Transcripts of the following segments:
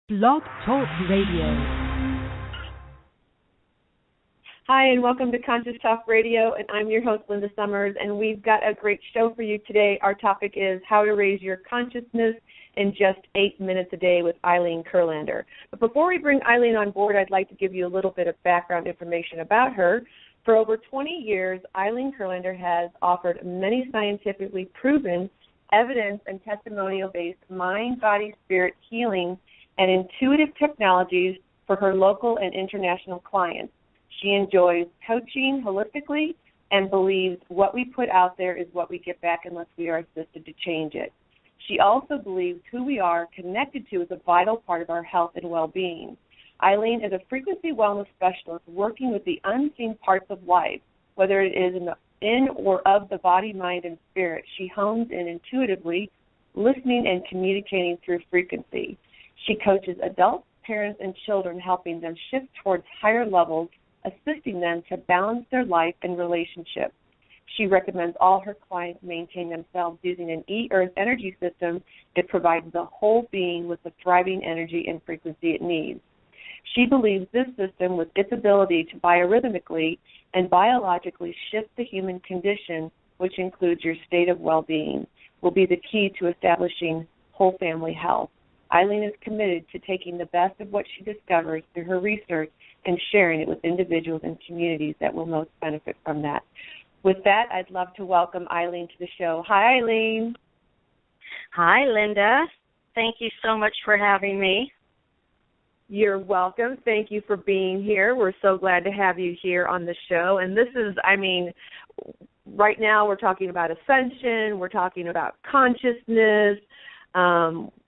Blog Talk Radio. Hi, and welcome to Conscious Talk Radio, and I'm your host, Linda Summers, and we've got a great show for you today. Our topic is how to raise your consciousness in just 8 minutes a day with Eileen Kurlander. But before we bring Eileen on board, I'd like to give you a little bit of background information about her. For over 20 years, Eileen Kurlander has offered many scientifically proven, evidence and testimonial-based mind, body, spirit healing and intuitive technologies for her local and international clients. She enjoys coaching holistically and believes what we put out there is what we get back unless we are assisted to change it. She also believes who we are connected to is a vital part of our health and well-being. Eileen is a frequency wellness specialist working with the unseen parts of life, whether it is in or of the body, mind, and spirit. She hones in intuitively, listening and communicating through frequency. She coaches adults, parents, and children, helping them shift towards higher levels, assisting them to balance their life and relationships. She recommends all her clients maintain themselves using an E-Earth energy system that provides the whole being with the thriving energy and frequency it needs. She believes this system, with its ability to biorhythmically and biologically shift the human condition, which includes your state of well-being, will be the key to establishing whole family health. Eileen is committed to taking the best of what she discovers through her research and sharing it with individuals and communities that will most benefit from that. With that, I'd love to welcome Eileen to the show. Hi, Eileen. Hi, Linda. Thank you so much for having me. You're welcome. Thank you for being here. We're so glad to have you here on the show. And this is, right now we're talking about ascension, we're talking about consciousness,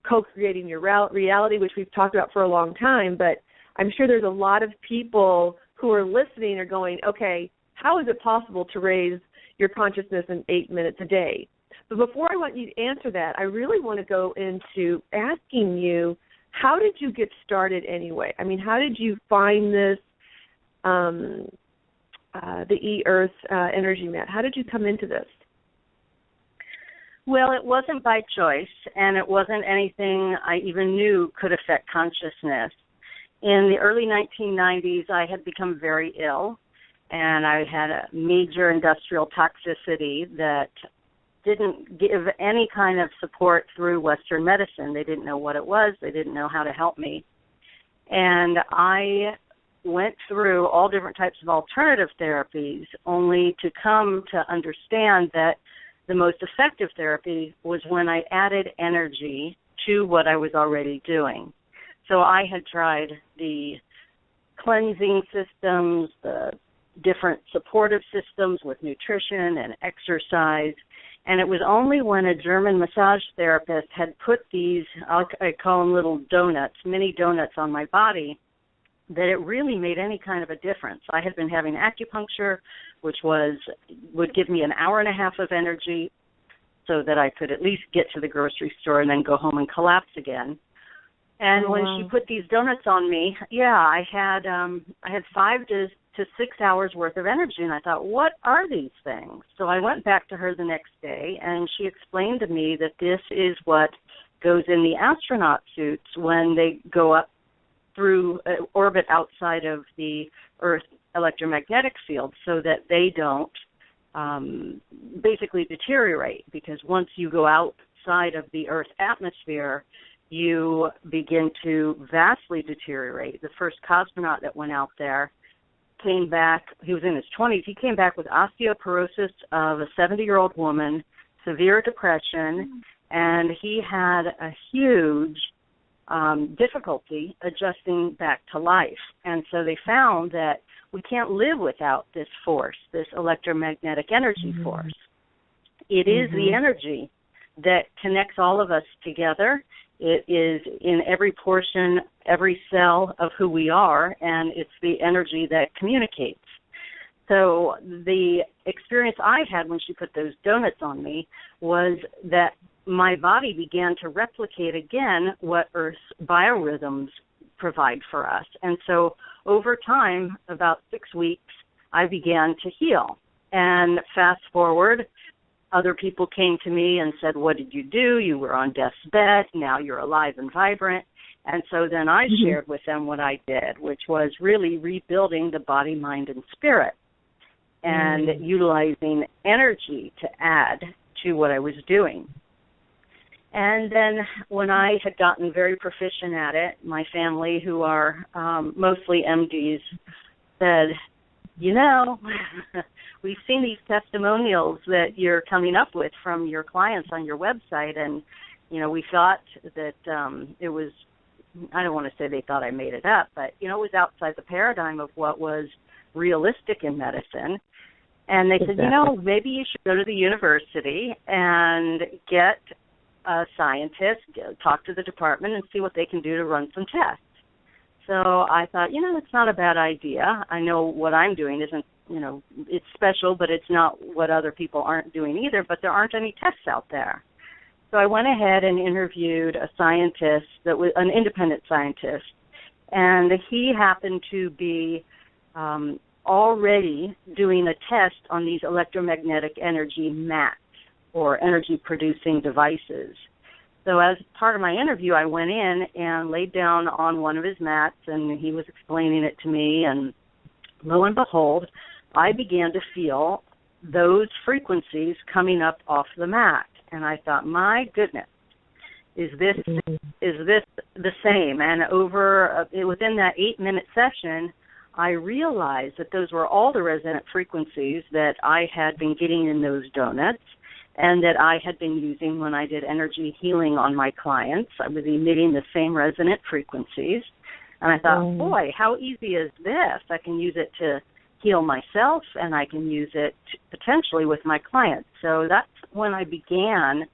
co-creating your reality, which we've talked about for a long time, but I'm sure there's a lot of people who are listening are going, okay, how is it possible to raise your consciousness in 8 minutes a day? But before I want you to answer that, I really want to go into asking you, how did you get started anyway? How did you find this, the E-Earth energy mat? How did you come into this? Well, it wasn't by choice, and it wasn't anything I even knew could affect consciousness. In the early 1990s, I had become very ill, and I had a major industrial toxicity that didn't give any kind of support through Western medicine. They didn't know what it was. They didn't know how to help me. And I went through all different types of alternative therapies, only to come to understand that the most effective therapy was when I added energy to what I was already doing. So I had tried the cleansing systems, the different supportive systems with nutrition and exercise, and it was only when a German massage therapist had put these, I call them little donuts, mini donuts on my body, that it really made any kind of a difference. I had been having acupuncture, which would give me an hour and a half of energy so that I could at least get to the grocery store and then go home and collapse again. And when she put these donuts on me, I had 5 to 6 hours worth of energy, and I thought, what are these things? So I went back to her the next day, and she explained to me that this is what goes in the astronaut suits when they go up through orbit outside of the Earth electromagnetic field, so that they don't basically deteriorate, because once you go outside of the Earth atmosphere, you begin to vastly deteriorate. The first cosmonaut that went out there came back, he was in his 20s, he came back with osteoporosis of a 70-year-old woman, severe depression, and he had a huge difficulty adjusting back to life. And so they found that we can't live without this force, this electromagnetic energy force. It is the energy that connects all of us together. It is in every portion, every cell of who we are, and it's the energy that communicates. So the experience I had when she put those donuts on me was that my body began to replicate again what Earth's biorhythms provide for us. And so over time, about 6 weeks, I began to heal. And fast forward, other people came to me and said, what did you do? You were on death's bed. Now you're alive and vibrant. And so then I shared with them what I did, which was really rebuilding the body, mind, and spirit, and utilizing energy to add to what I was doing. And then when I had gotten very proficient at it, my family, who are mostly MDs, said, you know, we've seen these testimonials that you're coming up with from your clients on your website, and, you know, we thought that it was, I don't want to say they thought I made it up, but, you know, it was outside the paradigm of what was realistic in medicine. And they said, you know, maybe you should go to the university and get a scientist, talk to the department, and see what they can do to run some tests. So I thought, you know, it's not a bad idea. I know what I'm doing isn't, you know, it's special, but it's not what other people aren't doing either, but there aren't any tests out there. So I went ahead and interviewed a scientist, that was an independent scientist, and he happened to be already doing a test on these electromagnetic energy mats or energy-producing devices. So as part of my interview, I went in and laid down on one of his mats, and he was explaining it to me, and lo and behold, I began to feel those frequencies coming up off the mat. And I thought, my goodness, is this the same? And over within that 8-minute session, I realized that those were all the resonant frequencies that I had been getting in those donuts and that I had been using when I did energy healing on my clients. I was emitting the same resonant frequencies. And I thought, boy, how easy is this? I can use it to heal myself, and I can use it potentially with my clients. So that's when I began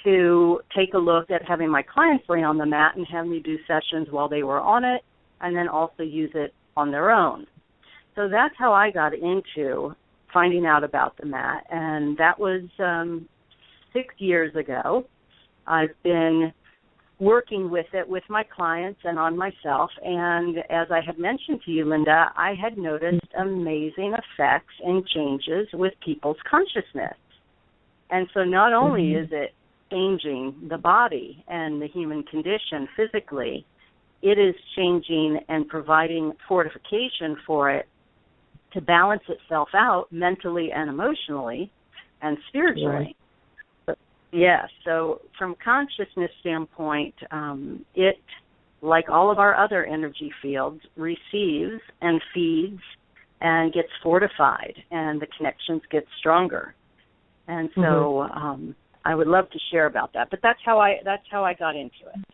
to take a look at having my clients lay on the mat and have me do sessions while they were on it, and then also use it on their own. So that's how I got into finding out about the mat, and that was 6 years ago. I've been working with it with my clients and on myself, and as I had mentioned to you, Linda, I had noticed amazing effects and changes with people's consciousness. And so not only is it changing the body and the human condition physically, it is changing and providing fortification for it to balance itself out mentally and emotionally and spiritually. Yes, so from consciousness standpoint, it, like all of our other energy fields, receives and feeds and gets fortified, and the connections get stronger. And so I would love to share about that, but that's how I got into it.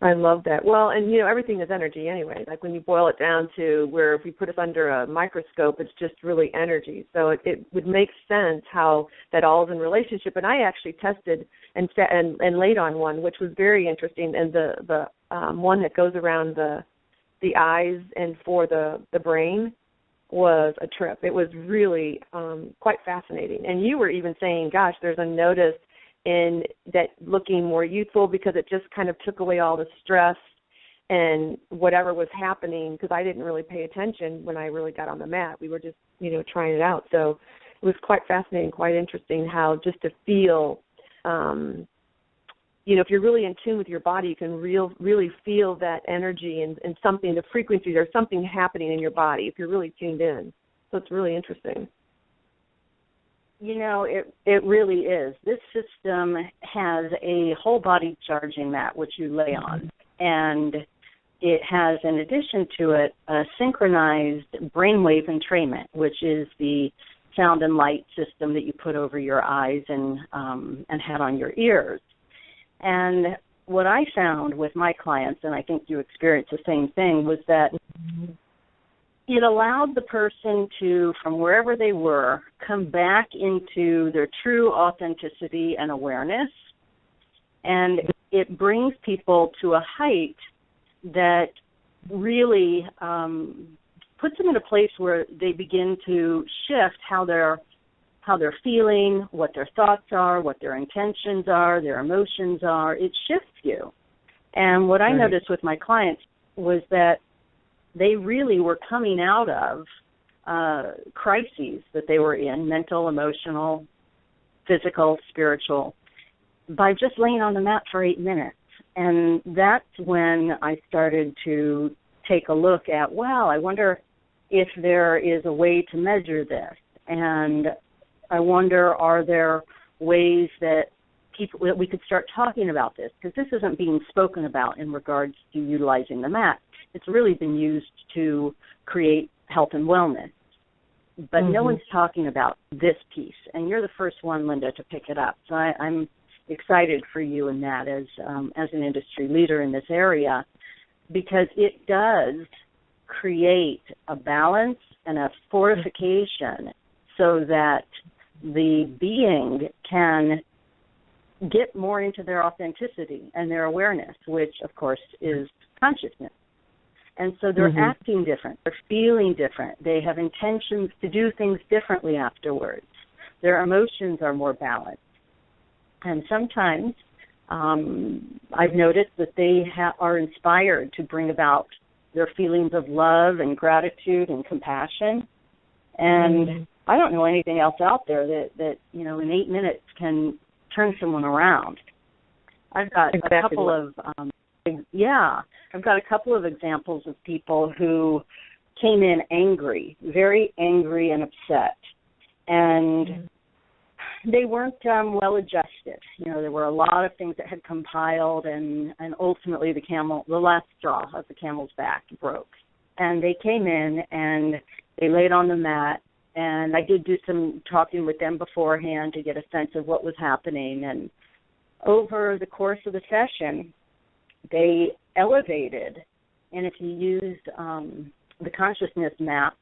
I love that. Well, and, you know, everything is energy anyway. Like when you boil it down to where if we put it under a microscope, it's just really energy. So it would make sense how that all is in relationship. And I actually tested and laid on one, which was very interesting. And the one that goes around the eyes and for the brain was a trip. It was really quite fascinating. And you were even saying, gosh, there's a notice in that looking more youthful because it just kind of took away all the stress and whatever was happening, because I didn't really pay attention when I really got on the mat. We were just, you know, trying it out. So it was quite fascinating, quite interesting how just to feel, you know, if you're really in tune with your body, you can really feel that energy and something, the frequencies or something happening in your body if you're really tuned in. So it's really interesting. You know, it really is. This system has a whole body charging mat, which you lay on, and it has, in addition to it, a synchronized brainwave entrainment, which is the sound and light system that you put over your eyes and had on your ears. And what I found with my clients, and I think you experienced the same thing, was that it allowed the person to, from wherever they were, come back into their true authenticity and awareness. And it brings people to a height that really puts them in a place where they begin to shift how they're feeling, what their thoughts are, what their intentions are, their emotions are. It shifts you. And what I noticed with my clients was that they really were coming out of crises that they were in, mental, emotional, physical, spiritual, by just laying on the mat for 8 minutes. And that's when I started to take a look at, well, I wonder if there is a way to measure this. And I wonder, are there ways that we could start talking about this? Because this isn't being spoken about in regards to utilizing the mat. It's really been used to create health and wellness. But no one's talking about this piece. And you're the first one, Linda, to pick it up. So I'm excited for you in that as an industry leader in this area, because it does create a balance and a fortification so that the being can get more into their authenticity and their awareness, which, of course, is consciousness. And so they're acting different. They're feeling different. They have intentions to do things differently afterwards. Their emotions are more balanced. And sometimes I've noticed that they are inspired to bring about their feelings of love and gratitude and compassion. And I don't know anything else out there that in 8 minutes can turn someone around. I've got a couple of I've got a couple of examples of people who came in angry, very angry and upset, and they weren't well adjusted. There were a lot of things that had compiled, and ultimately the last straw of the camel's back broke. And they came in and they laid on the mat, and I did do some talking with them beforehand to get a sense of what was happening. And over the course of the session, they elevated. And if you used the consciousness map,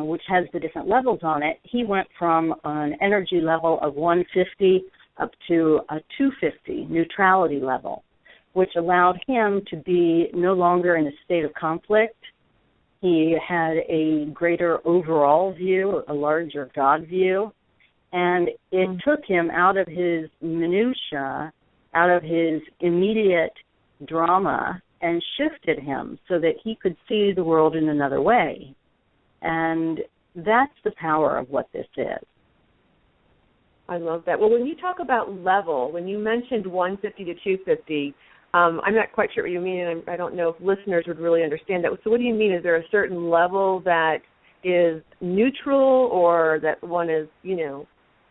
which has the different levels on it, he went from an energy level of 150 up to a 250 neutrality level, which allowed him to be no longer in a state of conflict. He had a greater overall view, a larger God view, and it took him out of his minutia, out of his immediate drama, and shifted him so that he could see the world in another way. And that's the power of what this is. I love that. Well, when you talk about level, when you mentioned 150 to 250, I'm not quite sure what you mean, and I don't know if listeners would really understand that. So what do you mean? Is there a certain level that is neutral, or that one is,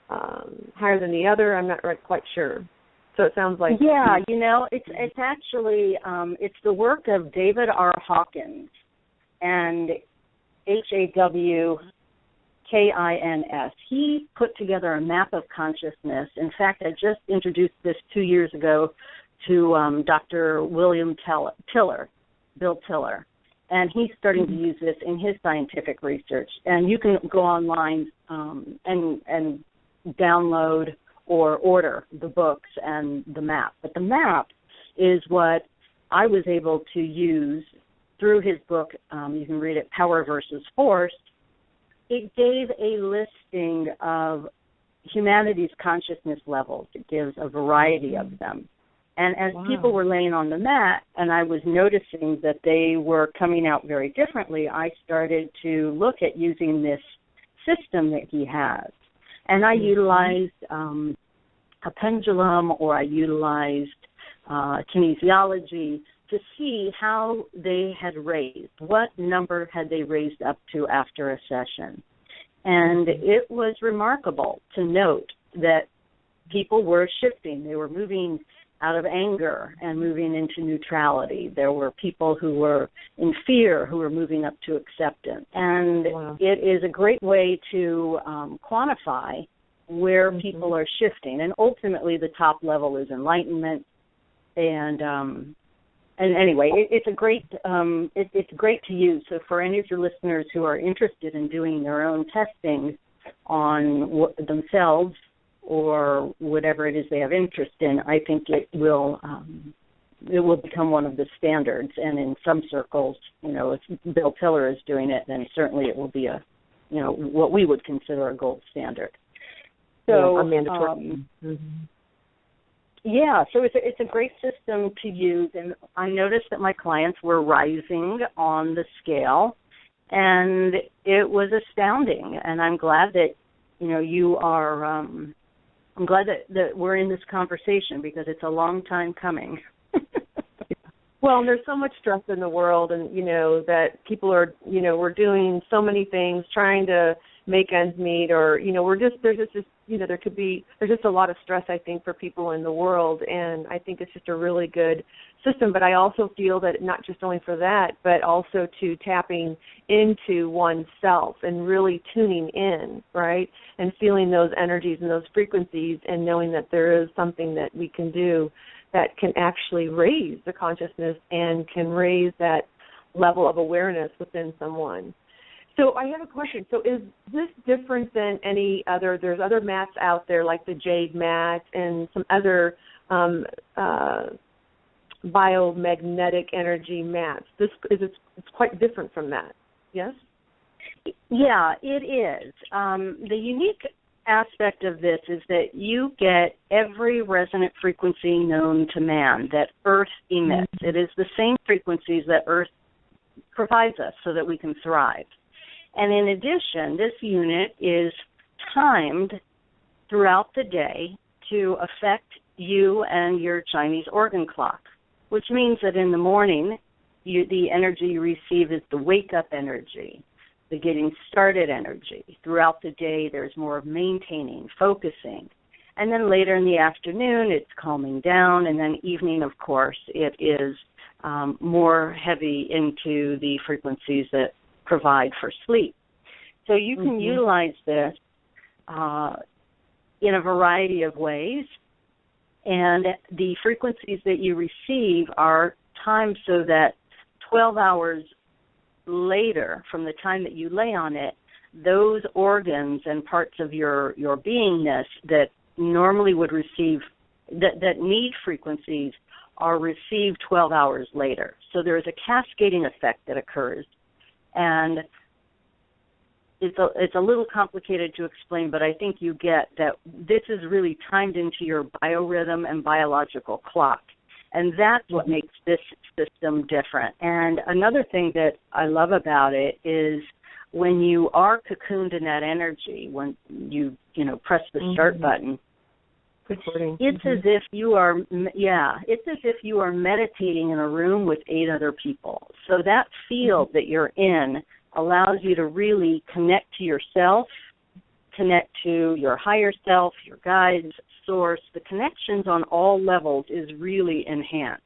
higher than the other? I'm not quite sure. So it sounds like... Yeah, it's actually, it's the work of David R. Hawkins, and Hawkins. He put together a map of consciousness. In fact, I just introduced this 2 years ago to Dr. William Tiller, Bill Tiller, and he's starting to use this in his scientific research. And you can go online and download or order the books and the map. But the map is what I was able to use through his book. You can read it, Power versus Force. It gave a listing of humanity's consciousness levels. It gives a variety of them. And as people were laying on the mat, and I was noticing that they were coming out very differently, I started to look at using this system that he has. And I utilized a pendulum, or I utilized kinesiology to see how they had raised, what number had they raised up to after a session. And it was remarkable to note that people were shifting. They were moving out of anger and moving into neutrality. There were people who were in fear who were moving up to acceptance. And it is a great way to quantify where people are shifting. And ultimately, the top level is enlightenment. And anyway, it's a great it's great to use. So for any of your listeners who are interested in doing their own testing on themselves or whatever it is they have interest in, I think it will become one of the standards. And in some circles, if Bill Tiller is doing it, then certainly it will be what we would consider a gold standard. So a mandatory. Yeah, so it's a great system to use, and I noticed that my clients were rising on the scale, and it was astounding. And I'm glad that you are. I'm glad that we're in this conversation, because it's a long time coming. Well, and there's so much stress in the world, and that people are, we're doing so many things, trying to make ends meet, or there's just a lot of stress, I think, for people in the world, and I think it's just a really good system. But I also feel that not just only for that, but also to tapping into oneself and really tuning in, right, and feeling those energies and those frequencies, and knowing that there is something that we can do that can actually raise the consciousness and can raise that level of awareness within someone. So I have a question. So is this different than any other, there's other mats out there like the jade mat and some other biomagnetic energy mats. It's quite different from that, yes? Yeah, it is. The unique aspect of this is that you get every resonant frequency known to man that Earth emits. It is the same frequencies that Earth provides us so that we can thrive. And in addition, this unit is timed throughout the day to affect you and your Chinese organ clock, which means that in the morning, the energy you receive is the wake-up energy, the getting started energy. Throughout the day, there's more of maintaining, focusing. And then later in the afternoon, it's calming down. And then evening, of course, it is more heavy into the frequencies that provide for sleep. So you can utilize this in a variety of ways. And the frequencies that you receive are timed so that 12 hours later, from the time that you lay on it, those organs and parts of your beingness that normally would receive, that need frequencies, are received 12 hours later. So there is a cascading effect that occurs. And it's a little complicated to explain, but I think you get that this is really timed into your biorhythm and biological clock. And that's what makes this system different. And another thing that I love about it is when you are cocooned in that energy, when you press the start button, it's as if you are, it's as if you are meditating in a room with 8 other people. So that field that you're in allows you to really connect to yourself, connect to your higher self, your guides, source. The connections on all levels is really enhanced.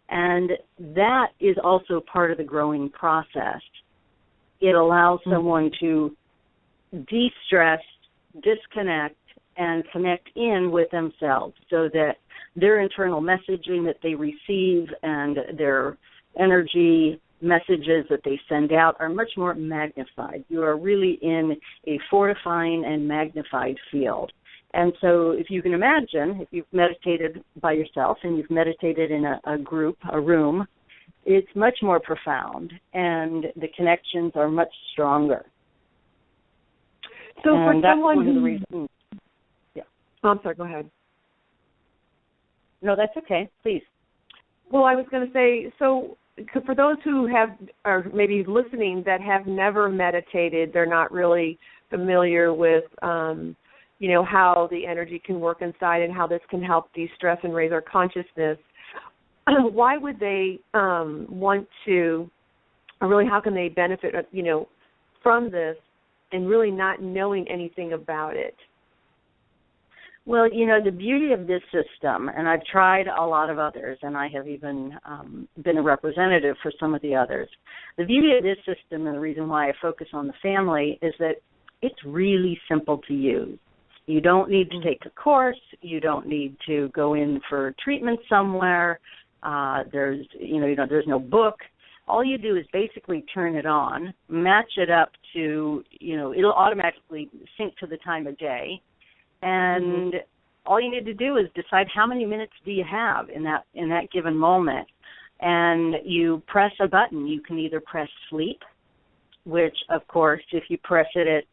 And that is also part of the growing process. It allows someone to de-stress, disconnect, and connect in with themselves so that their internal messaging that they receive and their energy messages that they send out are much more magnified. You are really in a fortifying and magnified field. And so if you can imagine, if you've meditated by yourself and you've meditated in a group, a room, it's much more profound and the connections are much stronger. So for that's someone one of the reasons. Yeah. Oh, I'm sorry, go ahead. No, that's okay. Please. Well, I was going to say, so for those who are maybe listening that have never meditated, they're not really familiar with, how the energy can work inside and how this can help de-stress and raise our consciousness. Why would they want to, or really how can they benefit, from this and really not knowing anything about it? Well, the beauty of this system, and I've tried a lot of others, and I have even been a representative for some of the others. The beauty of this system, and the reason why I focus on the family, is that it's really simple to use. You don't need to take a course. You don't need to go in for treatment somewhere. There's no book. All you do is basically turn it on, match it up to, it'll automatically sync to the time of day. And all you need to do is decide how many minutes do you have in that given moment. And you press a button. You can either press sleep, which, of course, if you press it at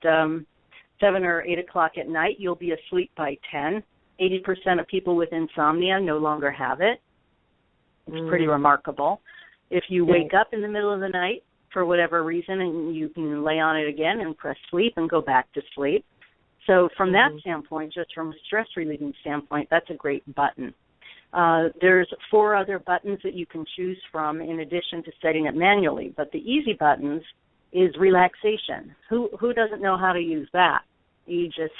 7 or 8 o'clock at night, you'll be asleep by 10. 80% of people with insomnia no longer have it. It's pretty remarkable. If you wake up in the middle of the night for whatever reason, and you can lay on it again and press sleep and go back to sleep. So from that standpoint, just from a stress-relieving standpoint, that's a great button. There's 4 other buttons that you can choose from in addition to setting it manually. But the easy buttons is relaxation. Who doesn't know how to use that? You just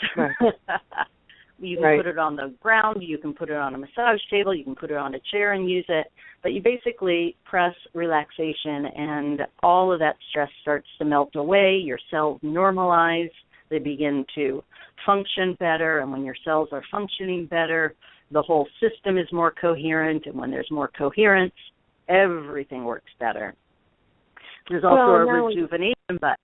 you can put it on the ground, you can put it on a massage table, you can put it on a chair and use it. But you basically press relaxation and all of that stress starts to melt away. Your cells normalize. They begin to function better. And when your cells are functioning better, the whole system is more coherent. And when there's more coherence, everything works better. There's also a rejuvenation button.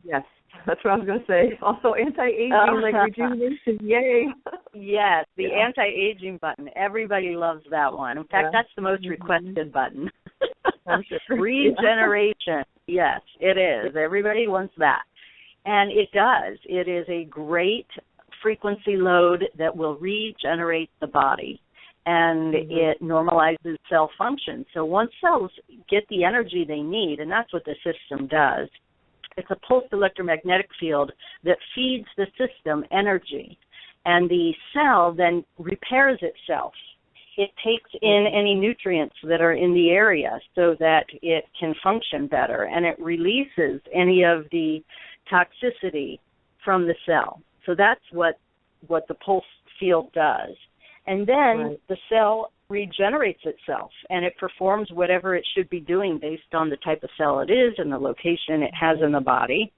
Yes, that's what I was going to say. Also anti-aging, like rejuvenation, yay. Yes, the anti-aging button. Everybody loves that one. In fact, that's the most requested button. Regeneration. Yes, it is. Everybody wants that. And it does. It is a great frequency load that will regenerate the body. And it normalizes cell function. So once cells get the energy they need, and that's what the system does, it's a pulsed electromagnetic field that feeds the system energy. And the cell then repairs itself. It takes in any nutrients that are in the area so that it can function better. And it releases any of the toxicity from the cell. So that's what the pulse field does. And then the cell regenerates itself, and it performs whatever it should be doing based on the type of cell it is and the location it has in the body.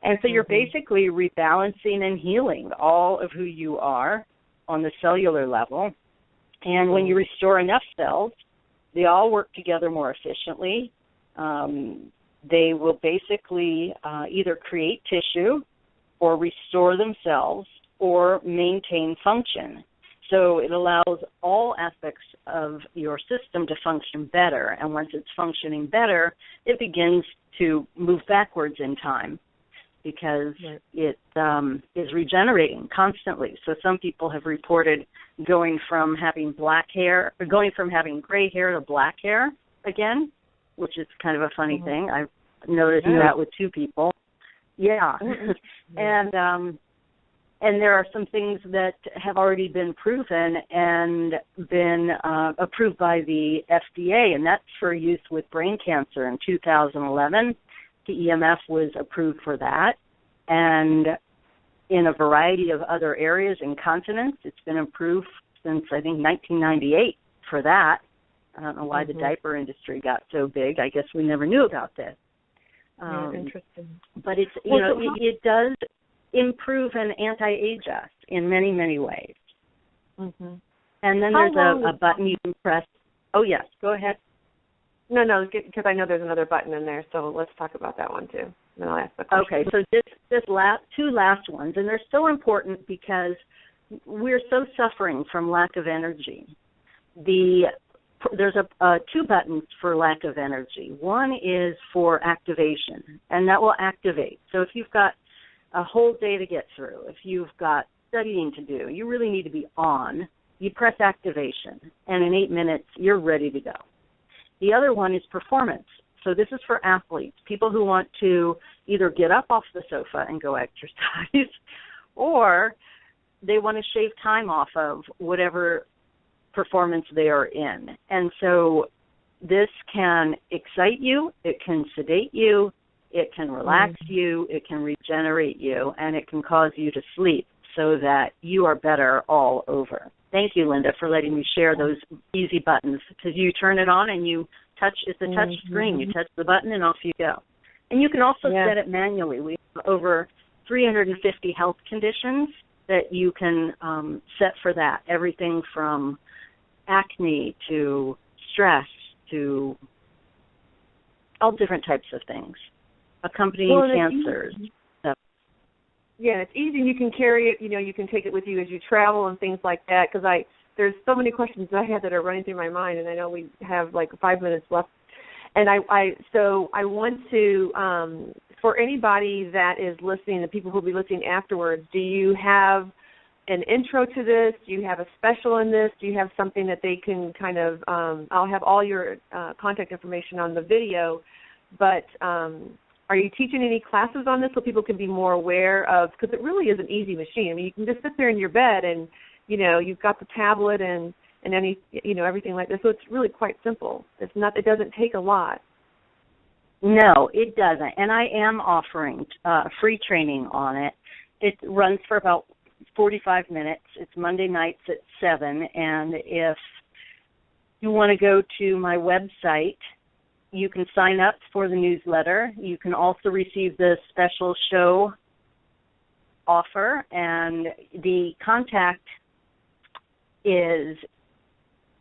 And so you're basically rebalancing and healing all of who you are on the cellular level. And when you restore enough cells, they all work together more efficiently. They will basically either create tissue or restore themselves or maintain function. So it allows all aspects of your system to function better. And once it's functioning better, it begins to move backwards in time because it is regenerating constantly. So some people have reported going from having having gray hair to black hair again, which is kind of a funny thing. I've noticed that with 2 people. Yeah. And there are some things that have already been proven and been approved by the FDA, and that's for use with brain cancer. In 2011, TEMF was approved for that. And in a variety of other areas and continents, it's been approved since, I think, 1998 for that. I don't know why the diaper industry got so big. I guess we never knew about this. Interesting. But it's, it does improve and anti-age us in many, many ways. And then there's a button you can press. Oh, yes, go ahead. No, because I know there's another button in there, so let's talk about that one too. Then I'll ask the question. Okay, so this two last ones, and they're so important because we're so suffering from lack of energy. There's 2 buttons for lack of energy. One is for activation, and that will activate. So if you've got a whole day to get through, if you've got studying to do, you really need to be on, you press activation, and in 8 minutes, you're ready to go. The other one is performance. So this is for athletes, people who want to either get up off the sofa and go exercise, or they want to shave time off of whatever performance they are in. And so this can excite you, it can sedate you, it can relax you, it can regenerate you, and it can cause you to sleep so that you are better all over. Thank you, Linda, for letting me share those easy buttons, because you turn it on and you touch, it's a touch screen. You touch the button and off you go. And you can also set it manually. We have over 350 health conditions that you can set for that, everything from acne to stress to all different types of things, accompanying cancers. Yeah, it's easy. You can carry it. You can take it with you as you travel and things like that. Because there's so many questions that I have that are running through my mind, and I know we have like 5 minutes left. And so I want to, for anybody that is listening, the people who will be listening afterwards, do you have an intro to this? Do you have a special in this? Do you have something that they can kind of? I'll have all your contact information on the video, but. Are you teaching any classes on this so people can be more aware of, because it really is an easy machine. I mean, you can just sit there in your bed and, you've got the tablet and and everything like this. So it's really quite simple. It doesn't take a lot. No, it doesn't. And I am offering free training on it. It runs for about 45 minutes. It's Monday nights at 7. And if you want to go to my website, you can sign up for the newsletter. You can also receive the special show offer. And the contact is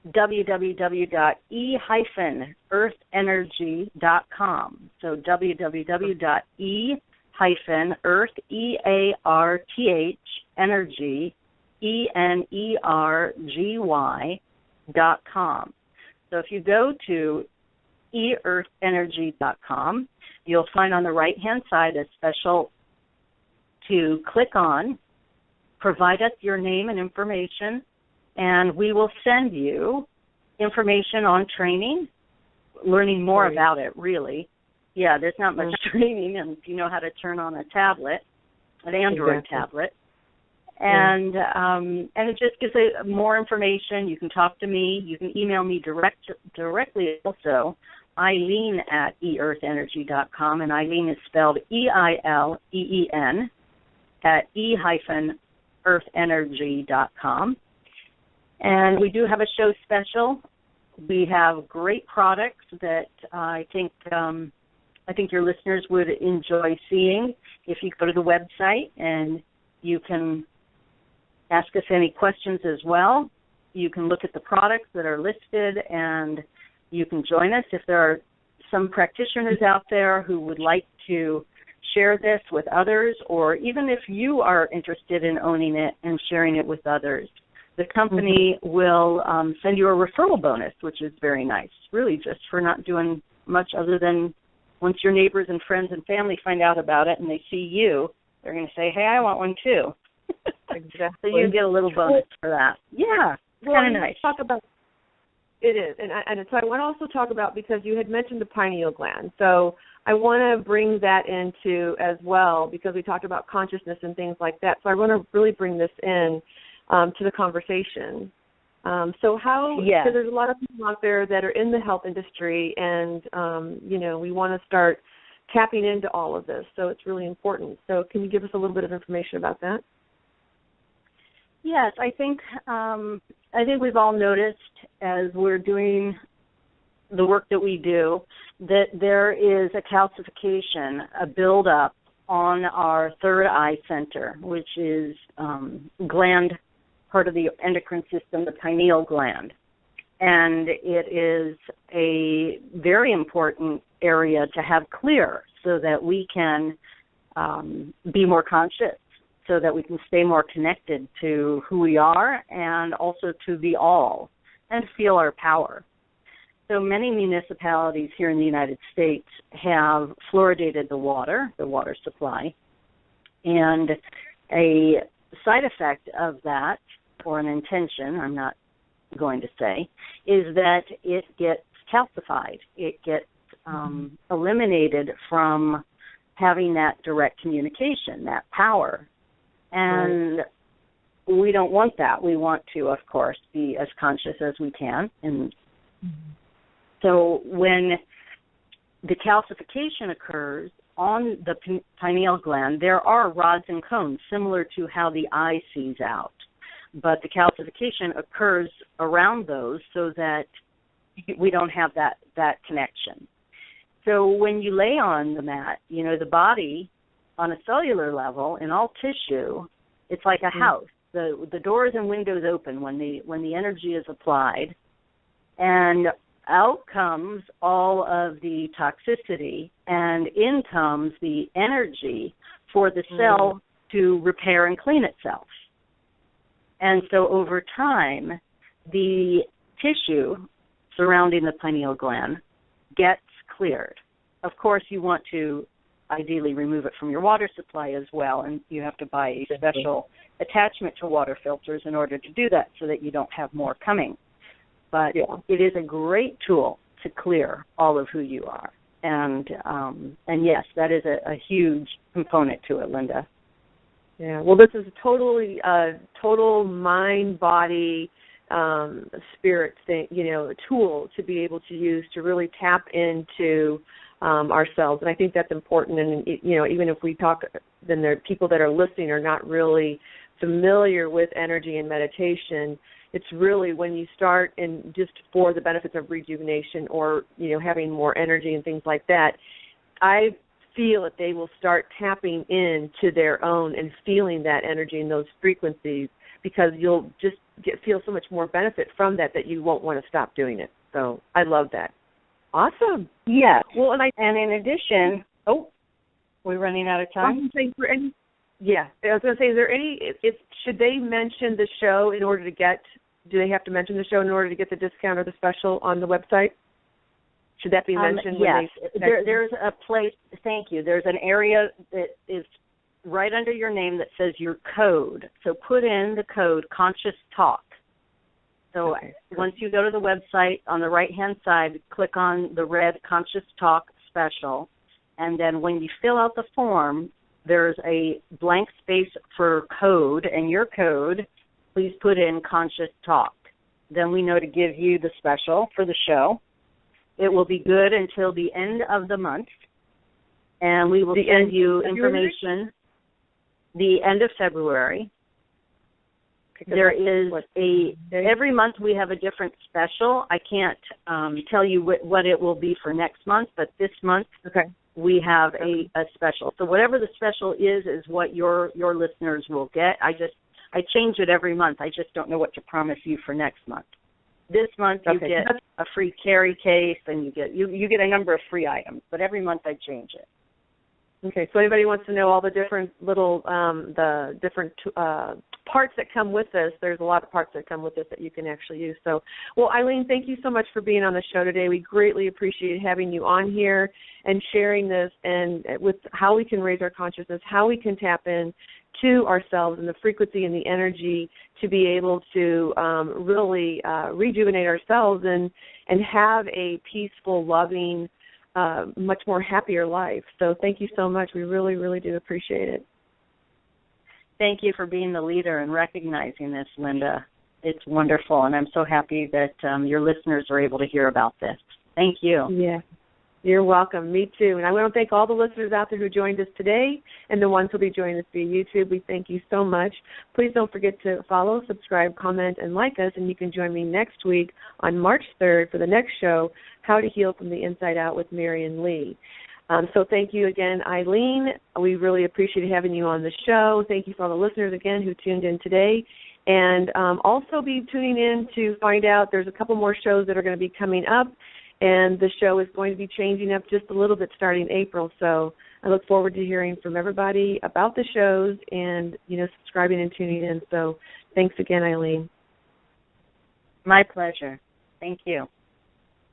www.e-earthenergy.com. So www.e-earth, E-A-R-T-H, energy, ENERGY.com. So if you go to earthenergy.com, you'll find on the right-hand side a special to click on, provide us your name and information, and we will send you information on training, learning more about it, really. Yeah, there's not much training, and you know how to turn on a tablet, an Android tablet. And it just gives more information. You can talk to me. You can email me directly also, Eileen at earthenergy.com, and Eileen is spelled E-I-L-E-E-N at e-earthenergy.com. And we do have a show special. We have great products that I think your listeners would enjoy seeing. If you go to the website, and you can ask us any questions as well. You can look at the products that are listed, and you can join us. If there are some practitioners out there who would like to share this with others, or even if you are interested in owning it and sharing it with others, the company will send you a referral bonus, which is very nice, really just for not doing much other than once your neighbors and friends and family find out about it and they see you, they're going to say, hey, I want one too. Exactly. So you get a little bonus for that. Yeah, kind of nice. It is. And so I want to also talk about, because you had mentioned the pineal gland, so I want to bring that into as well, because we talked about consciousness and things like that. So I want to really bring this in to the conversation. So because there's a lot of people out there that are in the health industry, and, we want to start tapping into all of this. So it's really important. So can you give us a little bit of information about that? Yes, I think we've all noticed as we're doing the work that we do that there is a calcification, a buildup on our third eye center, which is gland, part of the endocrine system, the pineal gland. And it is a very important area to have clear so that we can be more conscious, so that we can stay more connected to who we are and also to the all and feel our power. So many municipalities here in the United States have fluoridated the water supply, and a side effect of that, or an intention, I'm not going to say, is that it gets calcified. It gets eliminated from having that direct communication, that power. And we don't want that. We want to, of course, be as conscious as we can. And so when the calcification occurs on the pineal gland, there are rods and cones similar to how the eye sees out. But the calcification occurs around those so that we don't have that connection. So when you lay on the mat, the body on a cellular level in all tissue, it's like a house. The doors and windows open when the energy is applied, and out comes all of the toxicity, and in comes the energy for the cell to repair and clean itself. And so over time, the tissue surrounding the pineal gland gets cleared. Of course, you want to ideally remove it from your water supply as well, and you have to buy a special attachment to water filters in order to do that so that you don't have more coming. But it is a great tool to clear all of who you are. And yes, that is a huge component to it, Linda. Yeah, well, this is total mind-body spirit thing, tool to be able to use to really tap into ourselves. And I think that's important. And, even if we talk, then there are people that are listening are not really familiar with energy and meditation. It's really when you start and just for the benefits of rejuvenation or, having more energy and things like that, I feel that they will start tapping into their own and feeling that energy and those frequencies, because you'll just feel so much more benefit from that you won't want to stop doing it. So I love that. Awesome. Yeah. Well, and in addition, we're running out of time. I was going to say, is there any, should they mention the show in order to get, do they have to mention the show in order to get the discount or the special on the website? Should that be mentioned? Yes. There's a place, thank you. There's an area that is right under your name that says your code. So put in the code Conscious Talk. So once you go to the website, on the right-hand side, click on the red Conscious Talk special. And then when you fill out the form, there's a blank space for code, and your code, please put in Conscious Talk. Then we know to give you the special for the show. It will be good until the end of the month, and we will send you information the end of February. There is every month we have a different special. I can't tell you what it will be for next month, but this month we have a special. So whatever the special is what your listeners will get. I change it every month. I just don't know what to promise you for next month. This month you get a free carry case, and you get a number of free items, but every month I change it. Okay, so anybody wants to know all the different little, parts that come with this, there's a lot of parts that come with this that you can actually use. So, well, Eileen, thank you so much for being on the show today. We greatly appreciate having you on here and sharing this and with how we can raise our consciousness, how we can tap in to ourselves and the frequency and the energy to be able to really rejuvenate ourselves and have a peaceful, loving, much more happier life. So thank you so much. We really, really do appreciate it. Thank you for being the leader and recognizing this, Linda. It's wonderful, and I'm so happy that your listeners are able to hear about this. Thank you. Yeah, you're welcome. Me too. And I want to thank all the listeners out there who joined us today and the ones who will be joining us via YouTube. We thank you so much. Please don't forget to follow, subscribe, comment, and like us, and you can join me next week on March 3rd for the next show, How to Heal from the Inside Out with Marion Lee. So thank you again, Eileen. We really appreciate having you on the show. Thank you for all the listeners, again, who tuned in today. And also be tuning in to find out there's a couple more shows that are going to be coming up, and the show is going to be changing up just a little bit starting April. So I look forward to hearing from everybody about the shows and, subscribing and tuning in. So thanks again, Eileen. My pleasure. Thank you.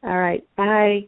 All right. Bye.